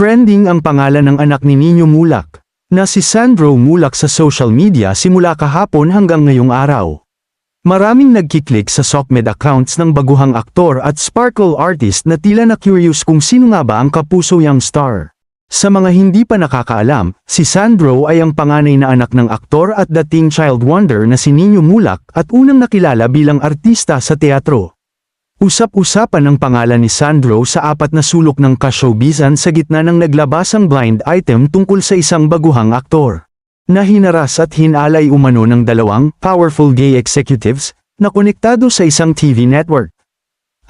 Trending ang pangalan ng anak ni Nino Mulak, na si Sandro Mulak sa social media simula kahapon hanggang ngayong araw. Maraming nagkiklik sa SOCMED accounts ng baguhang aktor at sparkle artist na tila na-curious kung sino nga ba ang kapuso young star. Sa mga hindi pa nakakaalam, si Sandro ay ang panganay na anak ng aktor at dating child wonder na si Nino Mulak at unang nakilala bilang artista sa teatro. Usap-usapan ang pangalan ni Sandro sa apat na sulok ng ka-showbizan sa gitna ng naglabasang blind item tungkol sa isang baguhang aktor na hinaras at hinalay umano ng dalawang powerful gay executives na konektado sa isang TV network.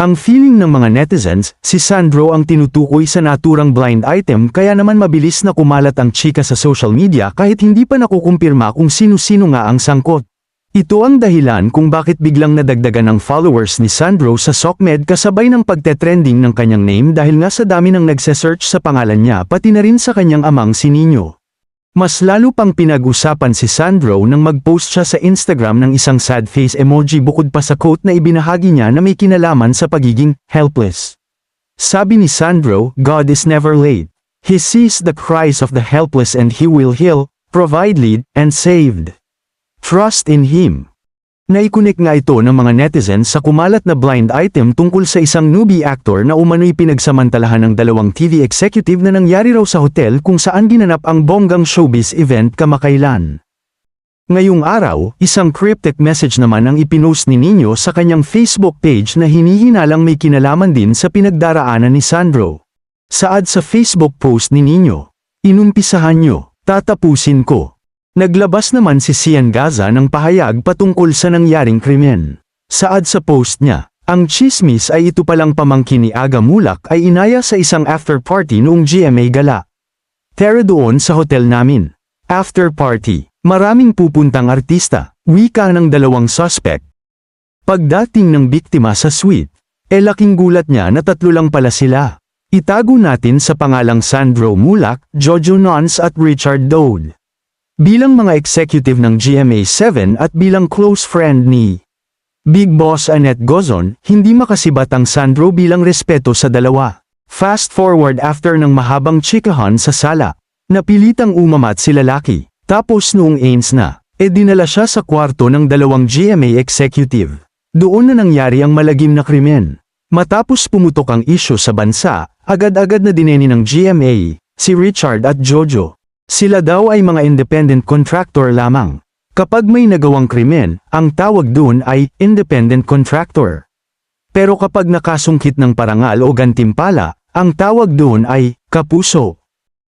Ang feeling ng mga netizens, si Sandro ang tinutukoy sa naturang blind item kaya naman mabilis na kumalat ang chika sa social media kahit hindi pa nakukumpirma kung sino-sino nga ang sangkot. Ito ang dahilan kung bakit biglang nadagdagan ang followers ni Sandro sa SOCMED kasabay ng pagte-trending ng kanyang name dahil nga sa dami ng nagse-search sa pangalan niya pati na rin sa kanyang amang si Nino. Mas lalo pang pinag-usapan si Sandro nang mag-post siya sa Instagram ng isang sad face emoji bukod pa sa quote na ibinahagi niya na may kinalaman sa pagiging helpless. Sabi ni Sandro, "God is never late. He sees the cries of the helpless and He will heal, provide, lead, and save. Trust in Him." Naikunik nga ito ng mga netizens sa kumalat na blind item tungkol sa isang newbie actor na umano'y pinagsamantalahan ng dalawang TV executive na nangyari raw sa hotel kung saan ginanap ang bonggang showbiz event kamakailan. Ngayong araw, isang cryptic message naman ang ipinost ni Nino sa kanyang Facebook page na hinihinalang may kinalaman din sa pinagdaraanan ni Sandro. Saad sa Facebook post ni Nino, "Inumpisahan nyo, tatapusin ko." Naglabas naman si Sian Gaza ng pahayag patungkol sa nangyaring krimen. Saad sa post niya, ang chismis ay ito palang pamangkin ni Aga Mulak ay inaya sa isang after party noong GMA Gala. "Tara doon sa hotel namin. After party, maraming pupuntang artista," wika ng dalawang suspect. Pagdating ng biktima sa suite, laking gulat niya na 3 lang pala sila. Itago natin sa pangalang Sandro Mulak, Jojo Nons at Richard Dode. Bilang mga executive ng GMA7 at bilang close friend ni Big Boss Annette Gozon, hindi makasibat ang Sandro bilang respeto sa dalawa. Fast forward after ng mahabang chikahan sa sala, napilitang umamat si lalaki. Tapos noong ains na, dinala siya sa kwarto ng dalawang GMA executive. Doon na nangyari ang malagim na krimen. Matapos pumutok ang isyu sa bansa, agad-agad na dineni ng GMA, si Richard at Jojo. Sila daw ay mga independent contractor lamang. Kapag may nagawang krimen, ang tawag doon ay independent contractor. Pero kapag nakasungkit ng parangal o gantimpala, ang tawag doon ay kapuso.